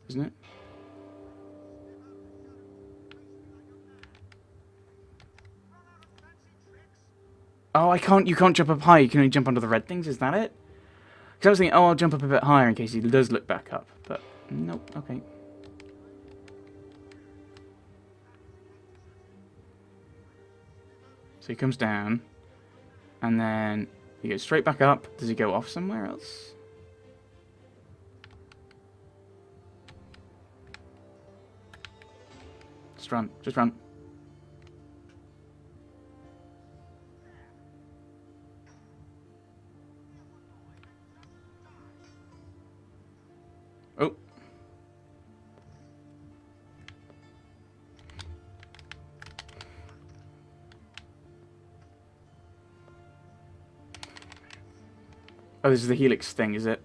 isn't it? Oh, I can't. You can't jump up high. You can only jump onto the red things. Is that it? Because I was thinking, oh, I'll jump up a bit higher in case he does look back up. But nope. Okay. So he comes down, and then he goes straight back up. Does he go off somewhere else? Just run. Just run. Oh. Oh, this is the helix thing, is it?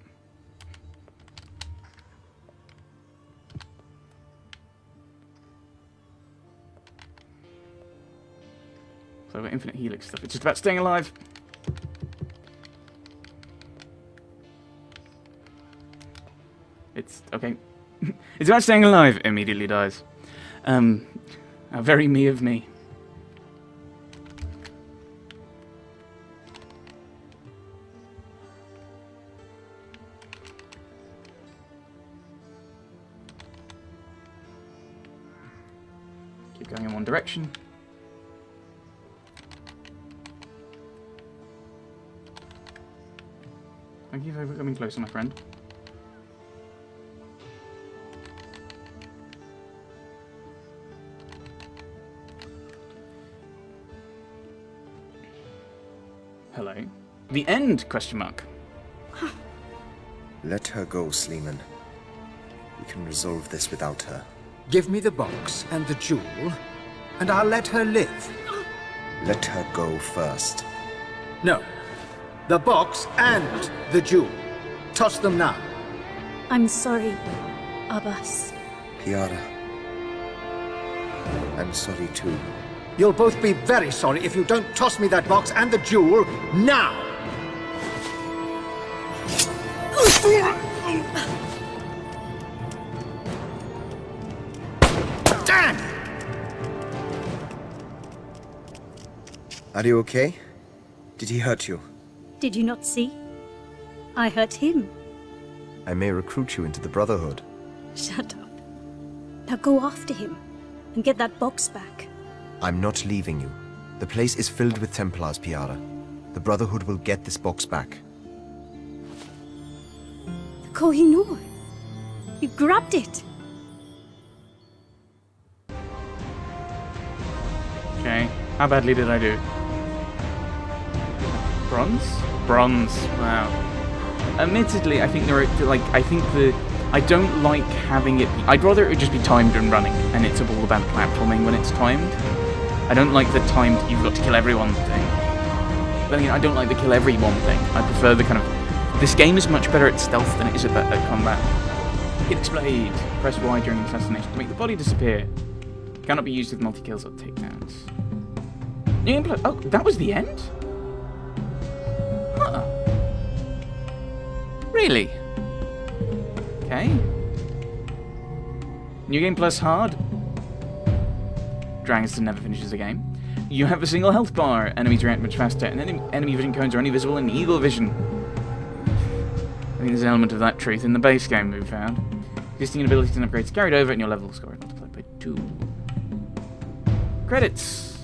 So I've got infinite helix stuff. It's just about staying alive. It's okay. It's about staying alive. Immediately dies. How very me of me. Keep going in one direction. Thank you for coming closer, my friend. Hello. The end? Question mark. Let her go, Sleeman. We can resolve this without her. Give me the box and the jewel, and I'll let her live. Let her go first. No. The box and the jewel. Toss them now. I'm sorry, Abbas. Kiara. I'm sorry too. You'll both be very sorry if you don't toss me that box and the jewel now! Damn! Are you okay? Did he hurt you? Did you not see? I hurt him. I may recruit you into the Brotherhood. Shut up. Now go after him and get that box back. I'm not leaving you. The place is filled with Templars, Piara. The Brotherhood will get this box back. Kohinoor, you grabbed it. Okay. How badly did I do? Bronze? Bronze. Wow. Admittedly, I think I don't like having it. I'd rather it would just be timed and running, and it's all about platforming when it's timed. I don't like the timed, you've got to kill everyone thing. But again, I don't like the kill everyone thing. I prefer the kind of... This game is much better at stealth than it is at combat. Helix Blade. Press Y during assassination to make the body disappear. Cannot be used with multi-kills or takedowns. Oh, that was the end? Huh. Really? Okay. New game plus hard. Dragonstone never finishes a game. You have a single health bar. Enemies react much faster, and enemy vision cones are only visible in eagle vision. I think there's an element of that truth in the base game we've found. Existing abilities and upgrades carried over, and your level score is multiplied by 2. Credits.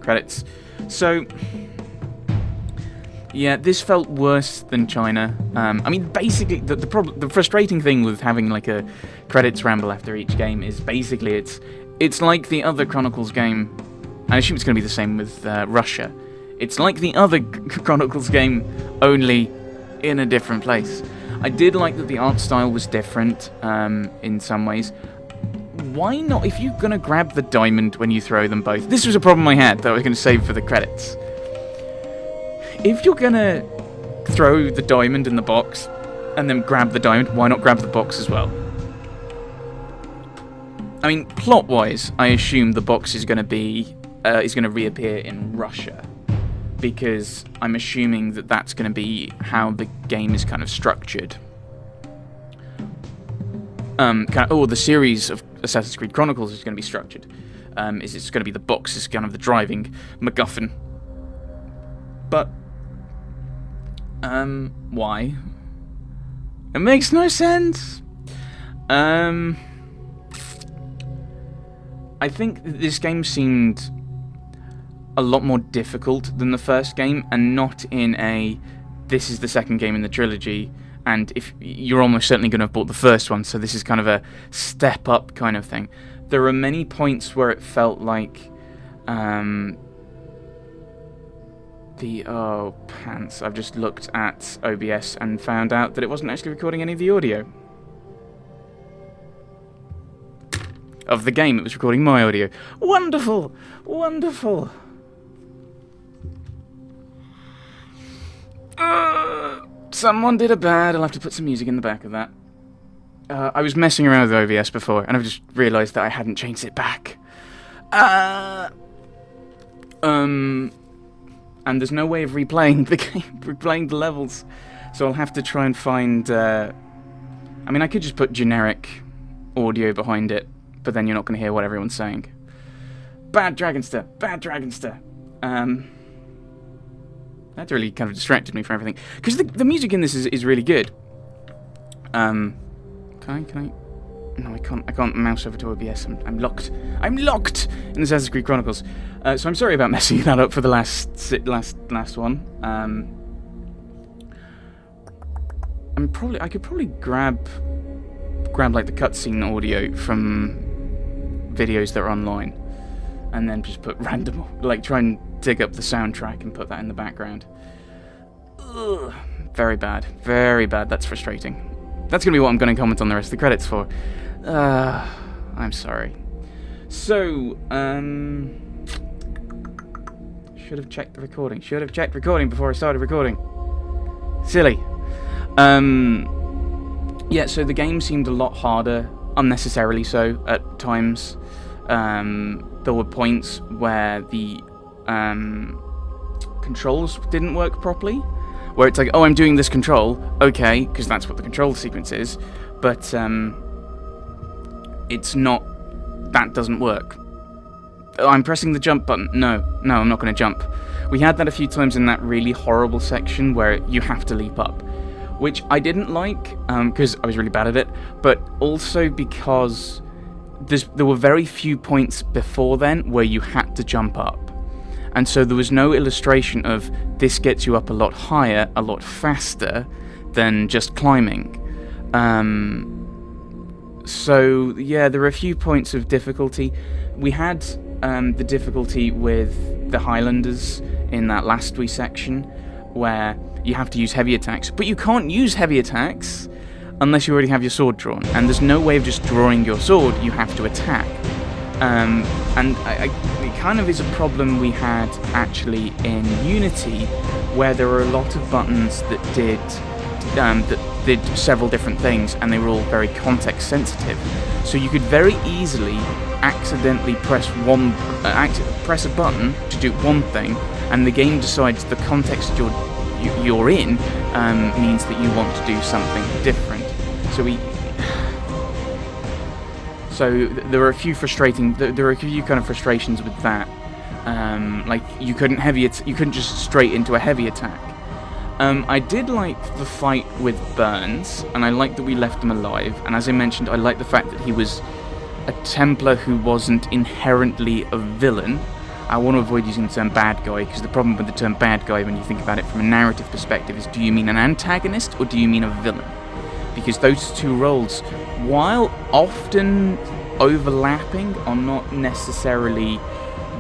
Credits. So, yeah, this felt worse than China. I mean, basically, the frustrating thing with having like a credits ramble after each game is basically it's like the other Chronicles game. I assume it's going to be the same with Russia. It's like the other Chronicles game, only in a different place. I did like that the art style was different in some ways. Why not, if you're going to grab the diamond when you throw them both? This was a problem I had that I was going to save for the credits. If you're going to throw the diamond in the box and then grab the diamond, why not grab the box as well? I mean, plot-wise, I assume the box is going to be is going to reappear in Russia, because I'm assuming that that's going to be how the game is kind of structured. the series of Assassin's Creed Chronicles is going to be structured. Is it's going to be the box is kind of the driving MacGuffin. But why? It makes no sense. I think this game seemed a lot more difficult than the first game, and not in a this is the second game in the trilogy, and if you're almost certainly going to have bought the first one, so this is kind of a step up kind of thing. There are many points where it felt like pants. I've just looked at OBS and found out that it wasn't actually recording any of the audio of the game. It was recording my audio. Wonderful! Wonderful! Someone did a bad. I'll have to put some music in the back of that. I was messing around with OBS before, and I've just realised that I hadn't changed it back. And there's no way of replaying the game, replaying the levels. So I'll have to try and find... I mean, I could just put generic audio behind it, but then you're not going to hear what everyone's saying. Bad Dragonster! Bad Dragonster! That really kind of distracted me from everything. Because the music in this is really good. Can I... No, I can't mouse over to OBS. I'm locked. I'm locked in Assassin's Creed Chronicles. So I'm sorry about messing that up for the last one. I could probably grab like the cutscene audio from videos that are online, and then just put random, like try and dig up the soundtrack and put that in the background. Ugh, very bad, very bad. That's frustrating. That's gonna be what I'm gonna comment on the rest of the credits for. I'm sorry. So, should have checked the recording. Should have checked recording before I started recording. Silly. Yeah, so the game seemed a lot harder, unnecessarily so, at times. There were points where the controls didn't work properly, where it's like, oh, I'm doing this control, okay, because that's what the control sequence is, but it's not, that doesn't work. I'm pressing the jump button. No, I'm not going to jump. We had that a few times in that really horrible section where you have to leap up, which I didn't like, because I was really bad at it, but also because there were very few points before then where you had to jump up. And so there was no illustration of this gets you up a lot higher, a lot faster than just climbing. So yeah, there were a few points of difficulty. We had the difficulty with the Highlanders in that last wee section where you have to use heavy attacks, but you can't use heavy attacks unless you already have your sword drawn, and there's no way of just drawing your sword, you have to attack. And it kind of is a problem we had actually in Unity, where there were a lot of buttons that did several different things, and they were all very context sensitive. So you could very easily accidentally press a button to do one thing, and the game decides the context you're in means that you want to do something different. So there were a few there were a few kind of frustrations with that. Like you couldn't just straight into a heavy attack. I did like the fight with Burns, and I liked that we left him alive. And as I mentioned, I liked the fact that he was a Templar who wasn't inherently a villain. I want to avoid using the term bad guy, because the problem with the term bad guy, when you think about it from a narrative perspective, is do you mean an antagonist or do you mean a villain? Because those two roles, while often overlapping, are not necessarily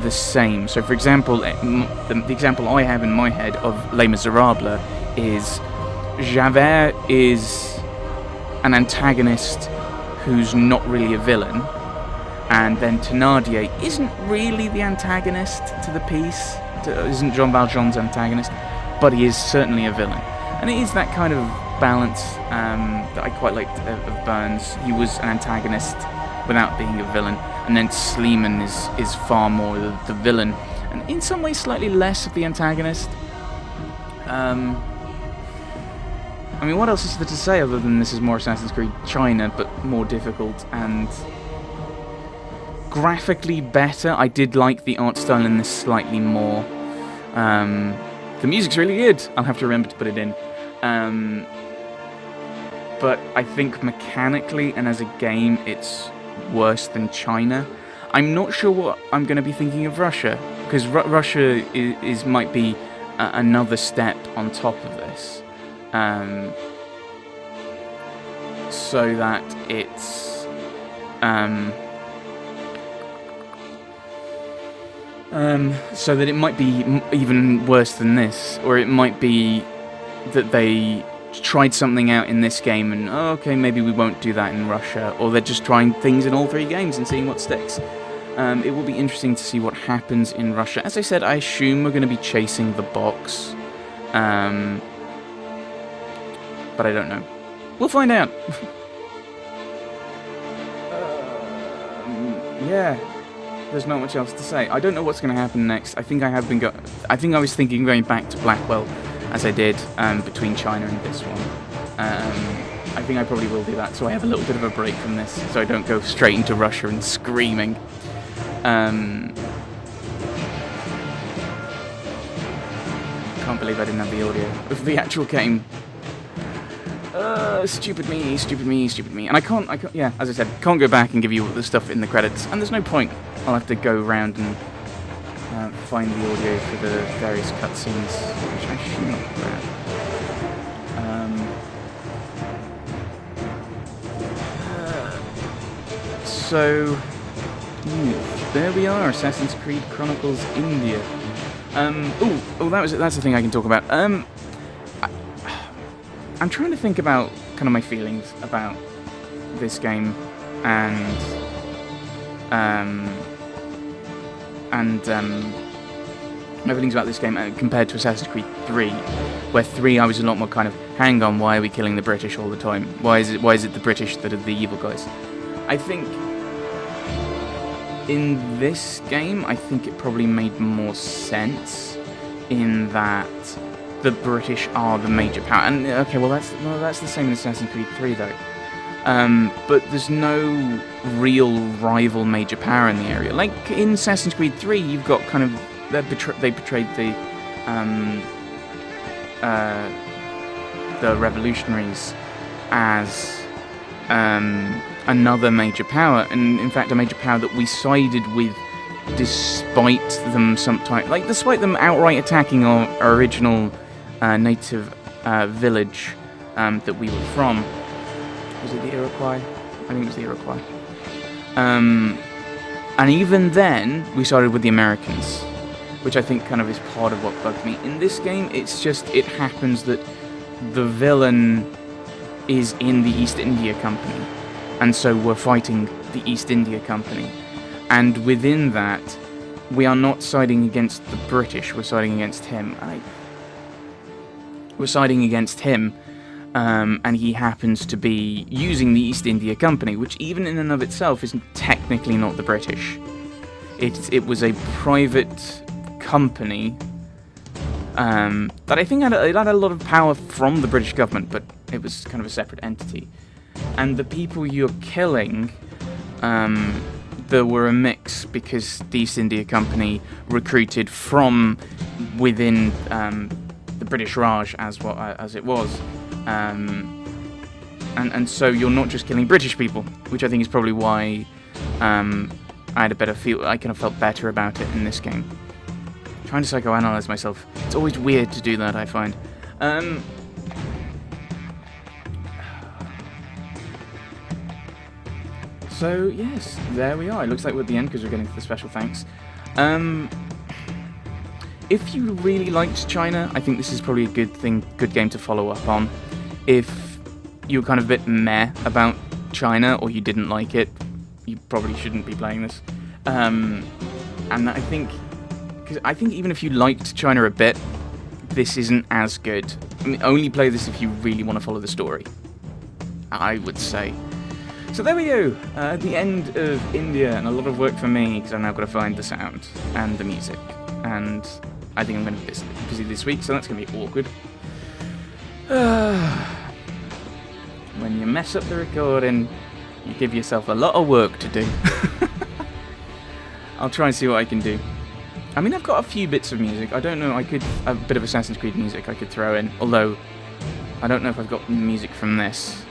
the same. So for example, the example I have in my head of Les Miserables is Javert is an antagonist who's not really a villain, and then Thénardier isn't really the antagonist to the piece, isn't Jean Valjean's antagonist, but he is certainly a villain. And it is that kind of balance that I quite liked of Burns. He was an antagonist without being a villain, and then Sleeman is far more the villain, and in some ways slightly less of the antagonist. I I mean, what else is there to say other than this is more Assassin's Creed China, but more difficult and graphically better? I did like the art style in this slightly more. The music's really good. I'll have to remember to put it in. But I think mechanically and as a game, it's worse than China. I'm not sure what I'm going to be thinking of Russia, because Russia might be another step on top of this. So that it's so that it might be even worse than this, or it might be that they tried something out in this game and okay, maybe we won't do that in Russia, or they're just trying things in all 3 games and seeing what sticks. It will be interesting to see what happens in Russia. As I said, I assume we're going to be chasing the box, but I don't know. We'll find out. Yeah, there's not much else to say. I don't know what's going to happen next. I think I have been I think I was thinking going back to Blackwell, as I did between China and this one. I think I probably will do that, so I have a little bit of a break from this, so I don't go straight into Russia and screaming. Can't believe I didn't have the audio of the actual game. Stupid me, stupid me, stupid me. And I can't, yeah, as I said, can't go back and give you the stuff in the credits, and there's no point. I'll have to go around and find the audio for the various cutscenes, which I should not grab. So, there we are, Assassin's Creed Chronicles India. That's the thing I can talk about. I'm trying to think about kind of my feelings about this game and my feelings about this game compared to Assassin's Creed 3, where 3 I was a lot more kind of, hang on, why are we killing the British all the time? Why is it the British that are the evil guys? I think in this game, I think it probably made more sense in that the British are the major power. And okay, well that's the same in Assassin's Creed 3 though. But there's no real rival major power in the area. Like in Assassin's Creed 3, you've got kind of they portrayed the revolutionaries as another major power, and in fact a major power that we sided with, despite them outright attacking our original native village that we were from. Was it the Iroquois? I think it was the Iroquois. And even then, we sided with the Americans, which I think kind of is part of what bugged me. In this game, it's just, it happens that the villain is in the East India Company, and so we're fighting the East India Company. And within that, we are not siding against the British, we're siding against him. We're siding against him, and he happens to be using the East India Company, which even in and of itself is technically not the British. It was a private company that I think had a lot of power from the British government, but it was kind of a separate entity. And the people you're killing, there were a mix, because the East India Company recruited from within the British Raj as it was, and so you're not just killing British people, which I think is probably why I had a better feel. I kind of felt better about it in this game. I'm trying to psychoanalyze myself. It's always weird to do that, I find. So yes, there we are. It looks like we're at the end because we're getting to the special thanks. If you really liked China, I think this is probably a good game to follow up on. If you're kind of a bit meh about China, or you didn't like it, you probably shouldn't be playing this. And I think even if you liked China a bit, this isn't as good. I mean, only play this if you really want to follow the story, I would say. So there we go, the end of India, and a lot of work for me, because I've now got to find the sound and the music, and I think I'm going to be busy this week, so that's going to be awkward. when you mess up the recording, you give yourself a lot of work to do. I'll try and see what I can do. I mean, I've got a few bits of music. I don't know, I could... a bit of Assassin's Creed music I could throw in. Although, I don't know if I've got music from this.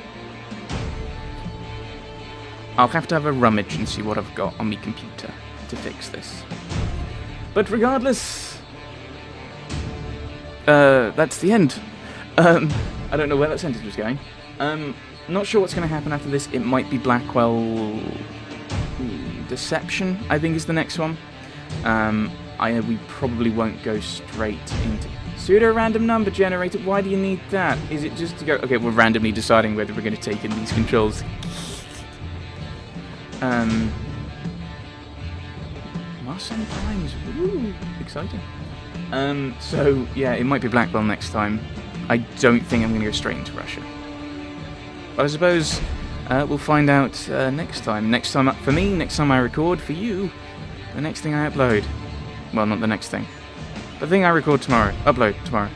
I'll have to have a rummage and see what I've got on my computer to fix this. But regardless... that's the end. I don't know where that sentence was going. Not sure what's going to happen after this. It might be Blackwell... Deception, I think, is the next one. We probably won't go straight into pseudo-random number generator. Why do you need that? Is it just to go... Okay, we're randomly deciding whether we're going to take in these controls. Marseille Times. Ooh, exciting. So, yeah, it might be Blackwell next time. I don't think I'm going to go straight into Russia. But I suppose we'll find out next time. Next time for me, next time I record. For you, the next thing I upload. Well, not the next thing. The thing I record tomorrow. Upload tomorrow.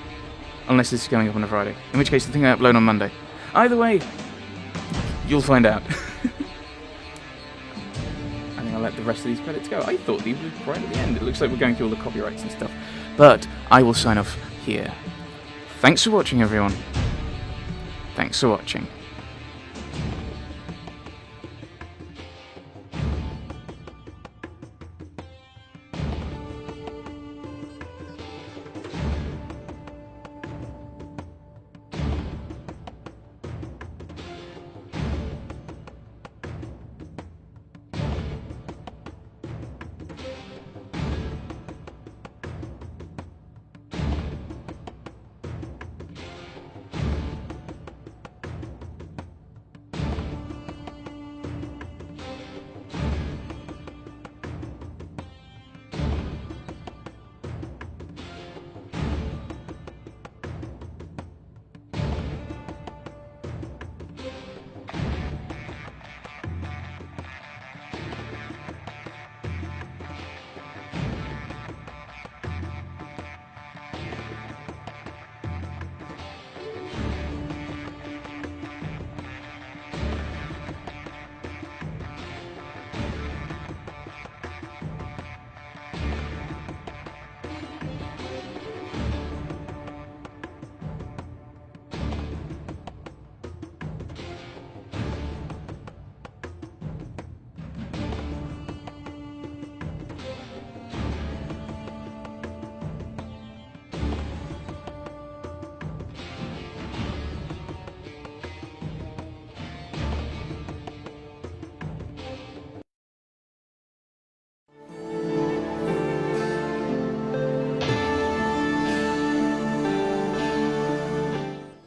Unless this is going up on a Friday. In which case, the thing I upload on Monday. Either way, you'll find out. I think I'll let the rest of these credits go. I thought these were right at the end. It looks like we're going through all the copyrights and stuff. But I will sign off here. Thanks for watching, everyone. Thanks for watching.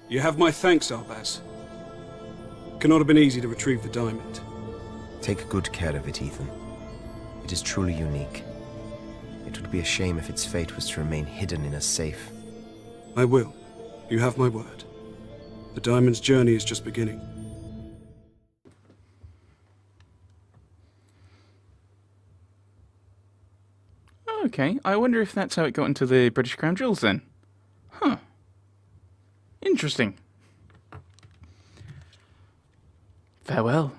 You have my thanks, Arbaz. Cannot have been easy to retrieve the diamond. Take good care of it, Ethan. It is truly unique. It would be a shame if its fate was to remain hidden in a safe. I will. You have my word. The diamond's journey is just beginning. Okay, I wonder if that's how it got into the British Crown Jewels then. Huh. Interesting. Farewell.